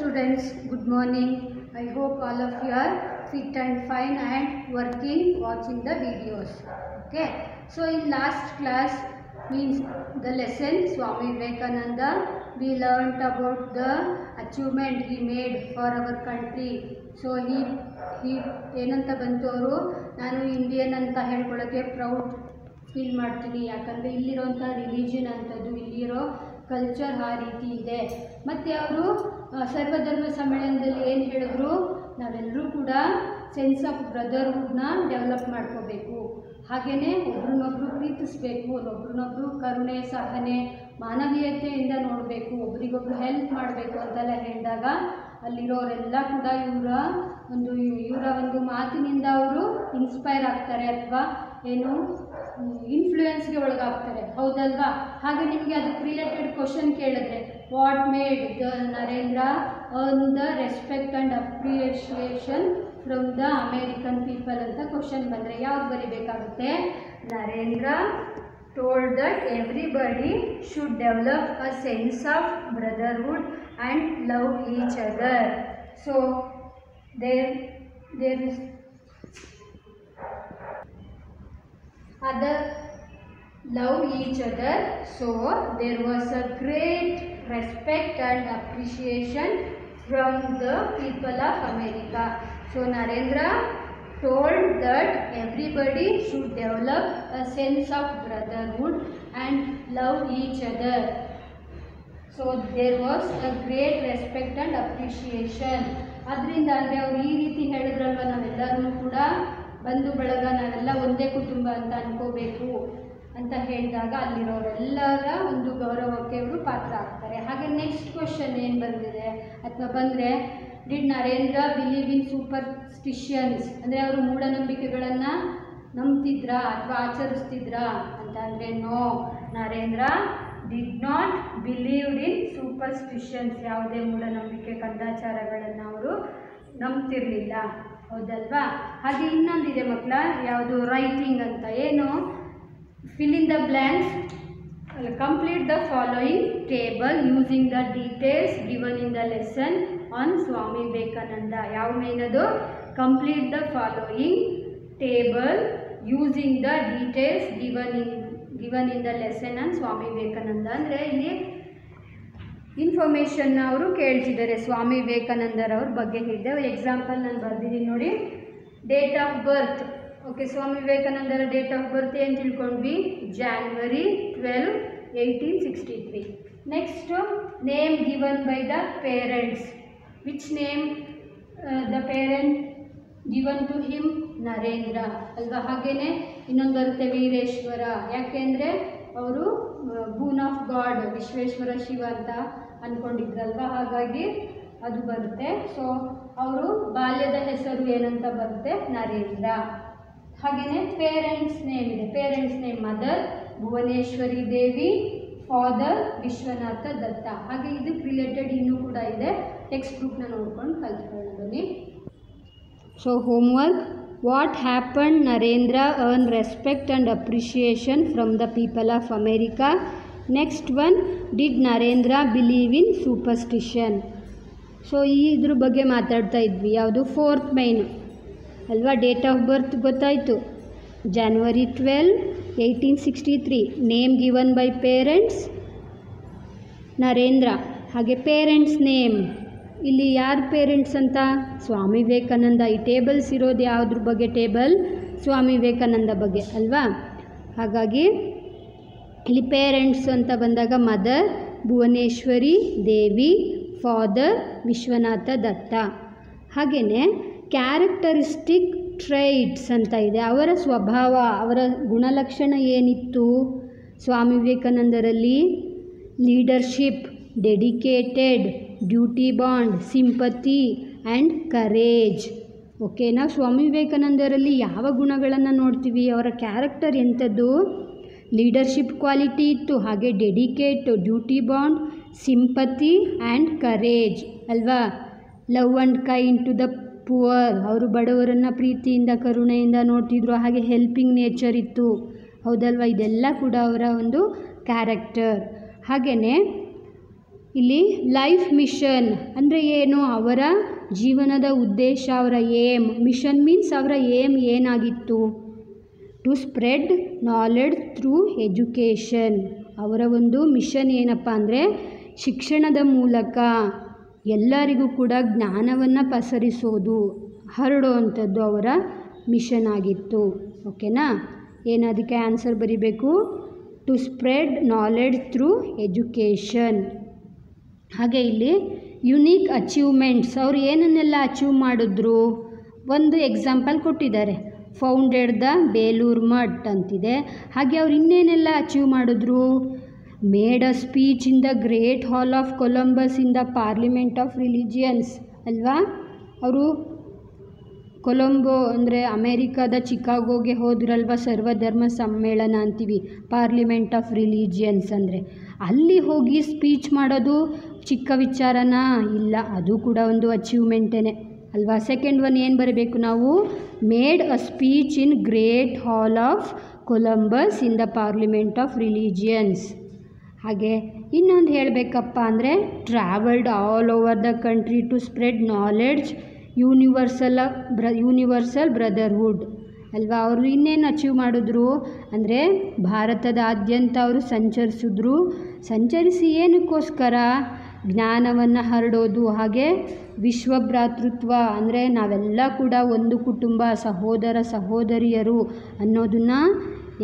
students, good morning. I hope all of you are fit and fine and watching the videos. Okay. So in last class means the lesson Swami Vivekananda, we learnt about the achievement he made for our country. So he ಏನಂತ ಬಂತು ಅವರು ನಾನು Indian ಅಂತ ಹೇಳ್ಕೊಳ್ಳೋಕ್ಕೆ proud feel ಮಾಡ್ತೀನಿ. ಯಾಕಂದರೆ ಇಲ್ಲಿರೋಂಥ religion ಅಂಥದ್ದು, ಇಲ್ಲಿರೋ culture ಆ ರೀತಿ ಇದೆ. ಮತ್ತು ಅವರು ಸರ್ವಧರ್ಮ ಸಮ್ಮೇಳನದಲ್ಲಿ ಏನು ಹೇಳಿದ್ರು, ನಾವೆಲ್ಲರೂ ಕೂಡ ಸೆನ್ಸ್ ಆಫ್ ಬ್ರದರ್ಹುಡ್ನ ಡೆವಲಪ್ ಮಾಡ್ಕೋಬೇಕು, ಹಾಗೆಯೇ ಒಬ್ರನ್ನೊಬ್ರು ಪ್ರೀತಿಸಬೇಕು, ಒಬ್ರನ್ನೊಬ್ರು ಕರುಣೆ ಸಹನೆ ಮಾನವೀಯತೆಯಿಂದ ನೋಡಬೇಕು, ಒಬ್ರಿಗೊಬ್ರು ಹೆಲ್ಪ್ ಮಾಡಬೇಕು ಅಂತೆಲ್ಲ ಹೇಳಿದಾಗ ಅಲ್ಲಿರೋರೆಲ್ಲ ಕೂಡ ಇವರ ಒಂದು ಮಾತಿನಿಂದ ಅವರು ಇನ್ಸ್ಪೈರ್ ಆಗ್ತಾರೆ ಅಥವಾ ಏನು ಇನ್ಫ್ಲೂಯೆನ್ಸ್ಗೆ ಒಳಗಾಗ್ತಾರೆ, ಹೌದಲ್ವಾ? ಹಾಗೆ ನಿಮಗೆ ಅದಕ್ಕೆ ರಿಲೇಟೆಡ್ ಕ್ವಶನ್ ಕೇಳಿದ್ರೆ, what made the Narendra earn the respect and appreciation from the American people ಅಂತ ಕ್ವಶನ್ ಬಂದರೆ ಯಾವ್ದು ಬರೀಬೇಕಾಗುತ್ತೆ? Narendra told that everybody should develop a sense of brotherhood and love each other. So there is other love each other. So there was a great respect and appreciation from the people of America. So Narendra told that everybody should develop a sense of brotherhood and love each other. So there was a great respect and appreciation. ಅದರಿಂದ ಅಂದರೆ ಅವರು ಈ ರೀತಿ ಹೇಳಿದ್ರಲ್ವ, ನಾವೆಲ್ಲರೂ ಕೂಡ ಬಂಧು ಬಳಗ, ನಾವೆಲ್ಲ ಒಂದೇ ಕುಟುಂಬ ಅಂತ ಅನ್ಕೋಬೇಕು ಅಂತ ಹೇಳಿದಾಗ ಅಲ್ಲಿರೋರೆಲ್ಲರ ಒಂದು ಗೌರವಕ್ಕೆ ಅವರು ಪಾತ್ರ ಆಗ್ತಾರೆ. ಹಾಗೆ ನೆಕ್ಸ್ಟ್ ಕ್ವಶನ್ ಏನು ಬಂದಿದೆ ಅಥವಾ ಬಂದರೆ, did Narendra believe in superstitions ಅಂದರೆ ಅವರು ಮೂಢನಂಬಿಕೆಗಳನ್ನು ನಂಬ್ತಿದ್ರಾ ಅಥವಾ ಆಚರಿಸ್ತಿದ್ರಾ ಅಂತ ಅಂದರೆ, no, Narendra did not believed in superstitions. ಯಾವುದೇ ಮೂಢನಂಬಿಕೆ ಕಂದಾಚಾರಗಳನ್ನು ಅವರು ನಂಬ್ತಿರಲಿಲ್ಲ, ಹೌದಲ್ವಾ? ಹಾಗೆ ಇನ್ನೊಂದಿದೆ ಮಕ್ಕಳ, ಯಾವುದು ರೈಟಿಂಗ್ ಅಂತ. ಏನು? fill in the blanks, complete the following table using the details given in the lesson on Swami Vivekananda. ಯಾವ ಮೇನದು? complete the following table using the details given in the lesson on Swami Vivekananda. ಅಂದರೆ ಇಲ್ಲಿ ಇನ್ಫಾರ್ಮೇಷನ್ನ ಅವರು ಕೇಳ್ತಿದ್ದಾರೆ ಸ್ವಾಮಿ ವಿವೇಕಾನಂದರವ್ರ ಬಗ್ಗೆ ಹೇಳಿದೆ. Example ನಾನು ಬರೆದಿದ್ದೀನಿ ನೋಡಿ. Date of birth. Okay, Swami ವಿವೇಕಾನಂದರ ಡೇಟ್ ಆಫ್ ಬರ್ತ್ ಏನು ತಿಳ್ಕೊಂಡ್ವಿ? January 12, 1863. Next name given by the parents. Which name the parent given to him? Narendra ಅಲ್ವಾ? ಹಾಗೆಯೇ ಇನ್ನೊಂದು ಬರುತ್ತೆ ವೀರೇಶ್ವರ. ಯಾಕೆಂದರೆ ಅವರು boon of God, Vishweshwara Shiva ಅಂತ ಅಂದ್ಕೊಂಡಿದ್ರಲ್ವ, ಹಾಗಾಗಿ ಅದು ಬರುತ್ತೆ. ಸೊ ಅವರು ಬಾಲ್ಯದ ಹೆಸರು ಏನಂತ ಬರುತ್ತೆ? ನರೇಂದ್ರ. ಹಾಗೆಯೇ ಪೇರೆಂಟ್ಸ್ ನೇಮ್ ಇದೆ. Parents name mother Bhuvaneshwari Devi, father Vishwanath ದತ್ತ. ಹಾಗೆ ಇದಕ್ಕೆ ರಿಲೇಟೆಡ್ ಇನ್ನೂ ಕೂಡ ಇದೆ, ಟೆಕ್ಸ್ಟ್ ಬುಕ್ನ ನೋಡ್ಕೊಂಡು ಕಲ್ತ್ಕೊಳ್ಳೋಣ ಬನ್ನಿ. So homework, what happen Narendra earn respect and appreciation from the people of America. Next one, did Narendra believe in superstition. So ಇದ್ರ ಬಗ್ಗೆ ಮಾತಾಡ್ತಾ ಇದ್ವಿ. ಯಾವುದು? 4th ಮೈನ್ ಅಲ್ವಾ? ಡೇಟ್ ಆಫ್ ಬರ್ತ್ ಗೊತ್ತಾಯಿತು, January 12, 1863. Name given by parents Narendra. ಹಾಗೆ ಪೇರೆಂಟ್ಸ್ ನೇಮ್, ಇಲ್ಲಿ ಯಾರು ಪೇರೆಂಟ್ಸ್ ಅಂತ? ಸ್ವಾಮಿ ವಿವೇಕಾನಂದ. ಈ ಟೇಬಲ್ಸ್ ಇರೋದು ಯಾವುದ್ರ ಬಗ್ಗೆ? ಟೇಬಲ್ ಸ್ವಾಮಿ ವಿವೇಕಾನಂದ ಬಗ್ಗೆ ಅಲ್ವಾ? ಹಾಗಾಗಿ ಇಲ್ಲಿ ಪೇರೆಂಟ್ಸ್ ಅಂತ ಬಂದಾಗ ಮದರ್ ಭುವನೇಶ್ವರಿ ದೇವಿ, ಫಾದರ್ ವಿಶ್ವನಾಥ ದತ್ತ. ಹಾಗೆಯೇ ಕ್ಯಾರೆಕ್ಟರಿಸ್ಟಿಕ್ ಟ್ರೈಟ್ಸ್ ಅಂತ ಇದೆ. ಅವರ ಸ್ವಭಾವ, ಅವರ ಗುಣಲಕ್ಷಣ ಏನಿತ್ತು ಸ್ವಾಮಿ ವಿವೇಕಾನಂದರಲ್ಲಿ? Leadership, dedicated, duty bond, sympathy and courage. Okay, ನಾವು ಸ್ವಾಮಿ ವಿವೇಕಾನಂದರಲ್ಲಿ ಯಾವ ಗುಣಗಳನ್ನು ನೋಡ್ತೀವಿ? ಅವರ ಕ್ಯಾರೆಕ್ಟರ್ ಎಂಥದ್ದು? ಲೀಡರ್ಶಿಪ್ ಕ್ವಾಲಿಟಿ ಇತ್ತು, ಹಾಗೆ dedicate, duty bond, sympathy and courage ಅಲ್ವಾ? Love and kind to the poor, ಅವರು ಬಡವರನ್ನು ಪ್ರೀತಿಯಿಂದ ಕರುಣೆಯಿಂದ ನೋಡ್ತಿದ್ರು. ಹಾಗೆ ಹೆಲ್ಪಿಂಗ್ ನೇಚರ್ ಇತ್ತು, ಹೌದಲ್ವ? ಇದೆಲ್ಲ ಕೂಡ ಅವರ ಒಂದು ಕ್ಯಾರೆಕ್ಟರ್. ಹಾಗೆಯೇ ಇಲ್ಲಿ ಲೈಫ್ ಮಿಷನ್ ಅಂದರೆ ಏನು, ಅವರ ಜೀವನದ ಉದ್ದೇಶ, ಅವರ ಏಮ್. ಮಿಷನ್ ಮೀನ್ಸ್ ಅವರ ಏಮ್ ಏನಾಗಿತ್ತು, to spread knowledge through education. ಅವರ ಒಂದು ಮಿಷನ್ ಏನಪ್ಪ ಅಂದರೆ ಶಿಕ್ಷಣದ ಮೂಲಕ ಎಲ್ಲರಿಗೂ ಕೂಡ ಜ್ಞಾನವನ್ನು ಪಸರಿಸೋದು, ಹರಡುವಂಥದ್ದು ಅವರ ಮಿಷನ್ ಆಗಿತ್ತು. ಓಕೆನಾ, ಏನದಕ್ಕೆ ಆನ್ಸರ್ ಬರಿಬೇಕು, to spread knowledge through education. ಹಾಗೆ ಇಲ್ಲಿ ಯುನೀಕ್ ಅಚೀವ್ಮೆಂಟ್ಸ್, ಅವರು ಏನನ್ನೆಲ್ಲ ಅಚೀವ್ ಮಾಡಿದ್ರು, ಒಂದು ಎಕ್ಸಾಂಪಲ್ ಕೊಟ್ಟಿದ್ದಾರೆ, ಫೌಂಡೆಡ್ ದ ಬೇಲೂರು ಮಠ್ ಅಂತಿದೆ. ಹಾಗೆ ಅವ್ರು ಇನ್ನೇನೆಲ್ಲ ಅಚೀವ್ ಮಾಡಿದ್ರು, made a speech in the Great hall of Columbus in the parliament of religions ಅಲ್ವಾ. ಅವರು ಕೊಲಂಬೋ ಅಂದರೆ ಅಮೇರಿಕಾದ ಚಿಕಾಗೋಗೆ ಹೋದ್ರಲ್ವ, ಸರ್ವಧರ್ಮ ಸಮ್ಮೇಳನ ಅಂತೀವಿ, ಪಾರ್ಲಿಮೆಂಟ್ ಆಫ್ ರಿಲಿಜಿಯನ್ಸ್ ಅಂದರೆ. ಅಲ್ಲಿ ಹೋಗಿ ಸ್ಪೀಚ್ ಮಾಡೋದು ಚಿಕ್ಕ ವಿಚಾರನಾ? ಇಲ್ಲ, ಅದು ಕೂಡ ಒಂದು ಅಚೀವ್ಮೆಂಟೇ ಅಲ್ವಾ. ಸೆಕೆಂಡ್ ಒನ್ ಏನು ಬರಬೇಕು ನಾವು, made a speech in great hall of Columbus in the parliament of religions. ಹಾಗೆ ಇನ್ನೊಂದು ಹೇಳಬೇಕಪ್ಪ ಅಂದರೆ travelled all over the country to spread knowledge, universal brotherhood ಅಲ್ವಾ. ಅವರು ಇನ್ನೇನು ಅಚೀವ್ ಮಾಡಿದ್ರು ಅಂದರೆ ಭಾರತದಾದ್ಯಂತ ಅವರು ಸಂಚರಿಸಿ ಏನಕ್ಕೋಸ್ಕರ, ಜ್ಞಾನವನ್ನು ಹರಡೋದು. ಹಾಗೆ ವಿಶ್ವಭ್ರಾತೃತ್ವ ಅಂದರೆ ನಾವೆಲ್ಲ ಕೂಡ ಒಂದು ಕುಟುಂಬ, ಸಹೋದರ ಸಹೋದರಿಯರು ಅನ್ನೋದನ್ನು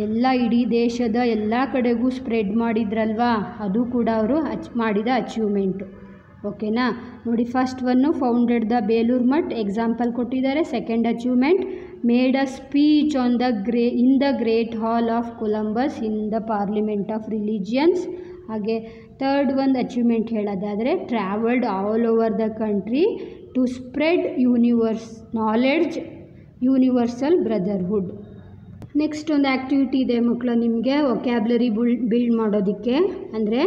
ಎಲ್ಲ ಇಡೀ ದೇಶದ ಎಲ್ಲ ಕಡೆಗೂ ಸ್ಪ್ರೆಡ್ ಮಾಡಿದ್ರಲ್ವಾ, ಅದು ಕೂಡ ಅವರು ಮಾಡಿದ ಅಚೀವ್ಮೆಂಟು. ಓಕೆನಾ, ನೋಡಿ first one founded the Belur Math example ಕೊಟ್ಟಿದ್ದಾರೆ. Second achievement made a speech in the Great hall of Columbus in the parliament of religions. ಹಾಗೆ ಥರ್ಡ್ ಒಂದು ಅಚೀವ್ಮೆಂಟ್ ಹೇಳೋದಾದರೆ travelled all over the country to spread knowledge, universal brotherhood. Next ಒಂದು activity ಇದೆ ಮಕ್ಕಳು ನಿಮಗೆ, vocabulary build ಮಾಡೋದಕ್ಕೆ. ಅಂದರೆ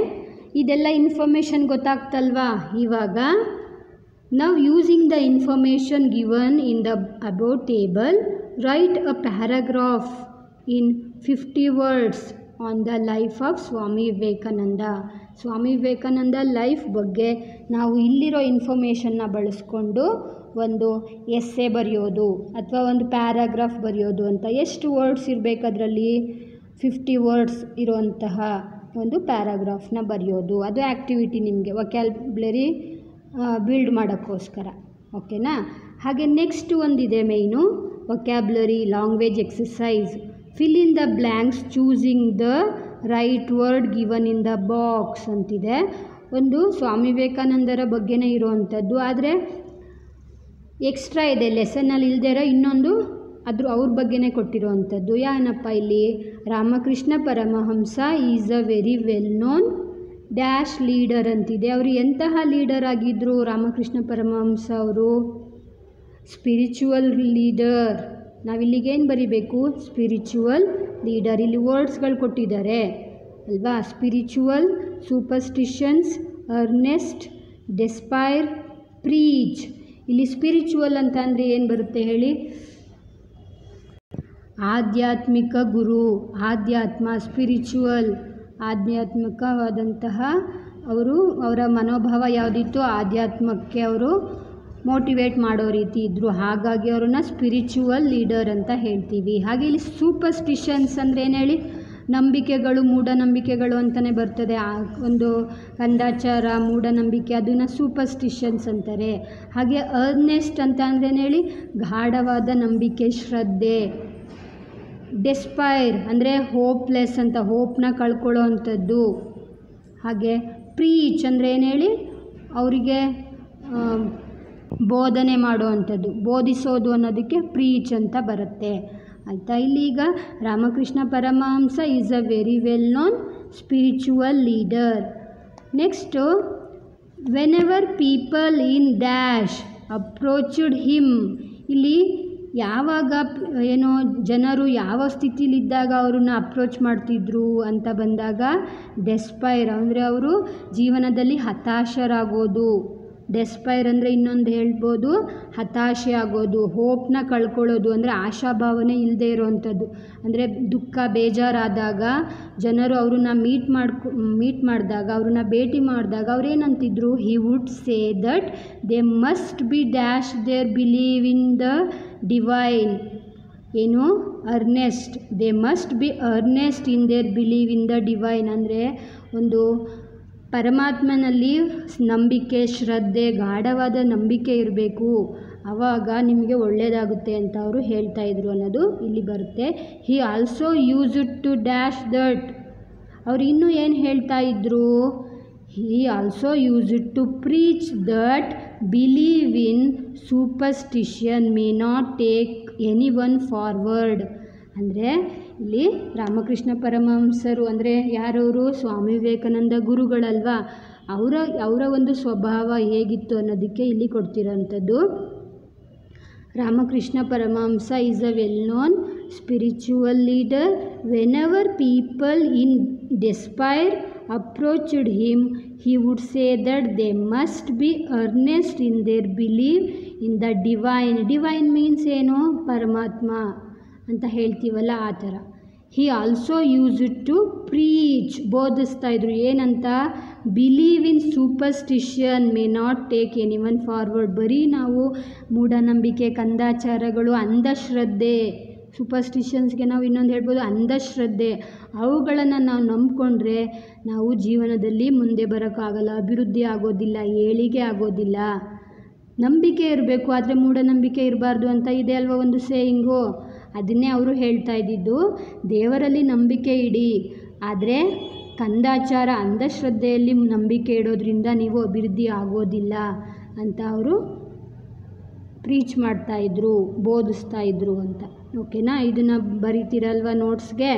ಇದೆಲ್ಲ ಇನ್ಫಾರ್ಮೇಷನ್ ಗೊತ್ತಾಗ್ತಲ್ವಾ ಇವಾಗ. ನಾವು using the information given in the about table, write a paragraph in 50 words on the life of Swami Vivekananda. Swami Vivekananda life ಬಗ್ಗೆ ನಾವು ಇಲ್ಲಿರೋ ಇನ್ಫಾರ್ಮೇಷನ್ನ ಬಳಸ್ಕೊಂಡು ಒಂದು ಎಸ್ಸೆ ಬರೆಯೋದು ಅಥವಾ ಒಂದು ಪ್ಯಾರಾಗ್ರಾಫ್ ಬರೆಯೋದು ಅಂತ. ಎಷ್ಟು ವರ್ಡ್ಸ್ ಇರಬೇಕು ಅದರಲ್ಲಿ, 50 ವರ್ಡ್ಸ್ ಇರುವಂತಹ ಒಂದು ಪ್ಯಾರಾಗ್ರಾಫ್ನ ಬರೆಯೋದು. ಅದು ಆ್ಯಕ್ಟಿವಿಟಿ ನಿಮಗೆ ವೊಕ್ಯಾಬ್ಲರಿ ಬಿಲ್ಡ್ ಮಾಡೋಕ್ಕೋಸ್ಕರ. ಓಕೆನಾ. ಹಾಗೆ ನೆಕ್ಸ್ಟ್ ಒಂದಿದೆ main, vocabulary language exercise. Fill in the blanks choosing the right word given in the box ಅಂತಿದೆ. ಒಂದು ಸ್ವಾಮಿ ವಿವೇಕಾನಂದರ ಬಗ್ಗೆನೇ ಇರುವಂಥದ್ದು, ಆದರೆ ಎಕ್ಸ್ಟ್ರಾ ಇದೆ ಲೆಸನ್ನಲ್ಲಿ ಇಲ್ದೇ ಇರೋ ಇನ್ನೊಂದು ಅವ್ರ ಬಗ್ಗೆನೇ ಕೊಟ್ಟಿರುವಂಥದ್ದು. ಏನಪ್ಪ ಇಲ್ಲಿ, Ramakrishna Paramahamsa is a very well known dash leader ಅಂತಿದೆ. ಅವರು ಎಂತಹ ಲೀಡರ್ ಆಗಿದ್ದರು ರಾಮಕೃಷ್ಣ ಪರಮಹಂಸ ಅವರು? Spiritual leader. ನಾವಿಲ್ಲಿಗೇನು ಬರಿಬೇಕು, ಸ್ಪಿರಿಚುವಲ್ ಲೀಡರ್. ಇಲ್ಲಿ ವರ್ಡ್ಸ್ಗಳು ಕೊಟ್ಟಿದ್ದಾರೆ ಅಲ್ವಾ, ಸ್ಪಿರಿಚುವಲ್, ಸೂಪರ್ಸ್ಟಿಷನ್ಸ್, ಅರ್ನೆಸ್ಟ್, ಡೆಸ್ಪೈರ್, ಪ್ರೀಚ್. ಇಲ್ಲಿ ಸ್ಪಿರಿಚುವಲ್ ಅಂತ ಅಂದರೆ ಏನು ಬರುತ್ತೆ ಹೇಳಿ, ಆಧ್ಯಾತ್ಮಿಕ ಗುರು, ಆಧ್ಯಾತ್ಮ, ಸ್ಪಿರಿಚುವಲ್, ಆಧ್ಯಾತ್ಮಿಕವಾದಂತಹ ಅವರ ಮನೋಭಾವ ಯಾವುದಿತ್ತು, ಆಧ್ಯಾತ್ಮಕ್ಕೆ ಅವರು ಮೋಟಿವೇಟ್ ಮಾಡೋ ರೀತಿ ಇದ್ದರು. ಹಾಗಾಗಿ ಅವ್ರನ್ನ ಸ್ಪಿರಿಚುವಲ್ ಲೀಡರ್ ಅಂತ ಹೇಳ್ತೀವಿ. ಹಾಗೆ ಇಲ್ಲಿ ಸೂಪರ್ಸ್ಟಿಷನ್ಸ್ ಅಂದರೆ ಏನು ಹೇಳಿ, ನಂಬಿಕೆಗಳು, ಮೂಢನಂಬಿಕೆಗಳು ಅಂತಲೇ ಬರ್ತದೆ. ಒಂದು ಕಂದಾಚಾರ, ಮೂಢನಂಬಿಕೆ, ಅದನ್ನು ಸೂಪರ್ಸ್ಟಿಷನ್ಸ್ ಅಂತಾರೆ. ಹಾಗೆ ಅರ್ನೆಸ್ಟ್ ಅಂತ ಅಂದ್ರೆ ಹೇಳಿ, ಗಾಢವಾದ ನಂಬಿಕೆ, ಶ್ರದ್ಧೆ. ಡೆಸ್ಪೈರ್ ಅಂದರೆ ಹೋಪ್ಲೆಸ್ ಅಂತ, ಹೋಪ್ನ ಕಳ್ಕೊಳ್ಳೋ ಅಂಥದ್ದು. ಹಾಗೆ ಪ್ರೀಚ್ ಅಂದರೆ ಏನು ಹೇಳಿ, ಅವರಿಗೆ ಬೋಧನೆ ಮಾಡುವಂಥದ್ದು, ಬೋಧಿಸೋದು ಅನ್ನೋದಕ್ಕೆ ಪ್ರೀಚ್ ಅಂತ ಬರುತ್ತೆ ಆಯಿತಾ. ಇಲ್ಲಿ ಈಗ Ramakrishna Paramahamsa is a very well known spiritual leader. Next, whenever people in dash approached him. ಇಲ್ಲಿ ಯಾವಾಗ ಏನೋ ಜನರು ಯಾವ ಸ್ಥಿತಿಲಿದ್ದಾಗ ಅವ್ರನ್ನ ಅಪ್ರೋಚ್ ಮಾಡ್ತಿದ್ರು ಅಂತ ಬಂದಾಗ ಡೆಸ್ಪೈರ್ ಅಂದರೆ ಅವರು ಜೀವನದಲ್ಲಿ ಹತಾಶರಾಗೋದು, ಡೆಸ್ಪೈರ್ ಅಂದರೆ ಇನ್ನೊಂದು ಹೇಳ್ಬೋದು ಹತಾಶೆ ಆಗೋದು, ಹೋಪ್ನ ಕಳ್ಕೊಳ್ಳೋದು ಅಂದರೆ ಆಶಾಭಾವನೆ ಇಲ್ಲದೆ ಇರೋವಂಥದ್ದು. ಅಂದರೆ ದುಃಖ ಬೇಜಾರಾದಾಗ ಜನರು ಅವ್ರನ್ನ ಮೀಟ್ ಮಾಡಿದಾಗ, ಅವ್ರನ್ನ ಭೇಟಿ ಮಾಡಿದಾಗ ಅವ್ರೇನಂತಿದ್ರು, he would say that they must be dash their believe in the divine. ಏನು earnest, they must be earnest in their believe in the divine ಅಂದರೆ ಒಂದು ಪರಮಾತ್ಮನಲ್ಲಿ ನಂಬಿಕೆ, ಶ್ರದ್ಧೆ, ಗಾಢವಾದ ನಂಬಿಕೆ ಇರಬೇಕು, ಆವಾಗ ನಿಮಗೆ ಒಳ್ಳೆಯದಾಗುತ್ತೆ ಅಂತ ಅವರು ಹೇಳ್ತಾ ಇದ್ರು ಅನ್ನೋದು ಇಲ್ಲಿ ಬರುತ್ತೆ. He also used to dash that, ಅವ್ರು ಇನ್ನೂ ಏನು ಹೇಳ್ತಾ ಇದ್ರು, he also used to preach that believe in superstition may not take any one forward. ಅಂದರೆ ಇಲ್ಲಿ ರಾಮಕೃಷ್ಣ ಪರಮಹಂಸರು ಅಂದರೆ ಯಾರವರು, ಸ್ವಾಮಿ ವಿವೇಕಾನಂದ ಗುರುಗಳಲ್ವಾ, ಅವರ ಒಂದು ಸ್ವಭಾವ ಹೇಗಿತ್ತು ಅನ್ನೋದಕ್ಕೆ ಇಲ್ಲಿ ಕೊಡ್ತಿರೋಂಥದ್ದು. Ramakrishna Paramahamsa is a well known spiritual leader. Whenever people in despair approached him, he would say that they must be earnest in their belief in the divine. Divine means ಏನು, ಪರಮಾತ್ಮ ಅಂತ ಹೇಳ್ತೀವಲ್ಲ ಆ ಥರ. he also used to preach, ಬೋಧಿಸ್ತಾ ಇದ್ರು ಏನಂತ, believe in superstition may not take any one forward. ಬರೀ ನಾವು ಮೂಢನಂಬಿಕೆ, ಕಂದಾಚಾರಗಳು, ಅಂಧಶ್ರದ್ಧೆ, ಸೂಪರ್ಸ್ಟಿಷನ್ಸ್ಗೆ ನಾವು ಇನ್ನೊಂದು ಹೇಳ್ಬೋದು ಅಂಧಶ್ರದ್ಧೆ, ಅವುಗಳನ್ನು ನಾವು ನಂಬಿಕೊಂಡ್ರೆ ನಾವು ಜೀವನದಲ್ಲಿ ಮುಂದೆ ಬರೋಕ್ಕಾಗಲ್ಲ, ಅಭಿವೃದ್ಧಿ ಆಗೋದಿಲ್ಲ, ಏಳಿಗೆ ಆಗೋದಿಲ್ಲ. ನಂಬಿಕೆ ಇರಬೇಕು, ಆದರೆ ಮೂಢನಂಬಿಕೆ ಇರಬಾರ್ದು ಅಂತ ಇದೆ ಅಲ್ವ ಒಂದು ಸೇಯಿಂಗು, ಅದನ್ನೇ ಅವರು ಹೇಳ್ತಾ ಇದ್ದಿದ್ದು. ದೇವರಲ್ಲಿ ನಂಬಿಕೆ ಇಡಿ, ಆದರೆ ಕಂದಾಚಾರ, ಅಂಧಶ್ರದ್ಧೆಯಲ್ಲಿ ನಂಬಿಕೆ ಇಡೋದ್ರಿಂದ ನೀವು ಅಭಿವೃದ್ಧಿ ಆಗೋದಿಲ್ಲ ಅಂತ ಅವರು ಪ್ರೀಚ್ ಮಾಡ್ತಾಯಿದ್ರು, ಬೋಧಿಸ್ತಾಯಿದ್ರು ಅಂತ. ಓಕೆನಾ, ಇದನ್ನು ಬರೀತೀರಲ್ವ ನೋಟ್ಸ್ಗೆ.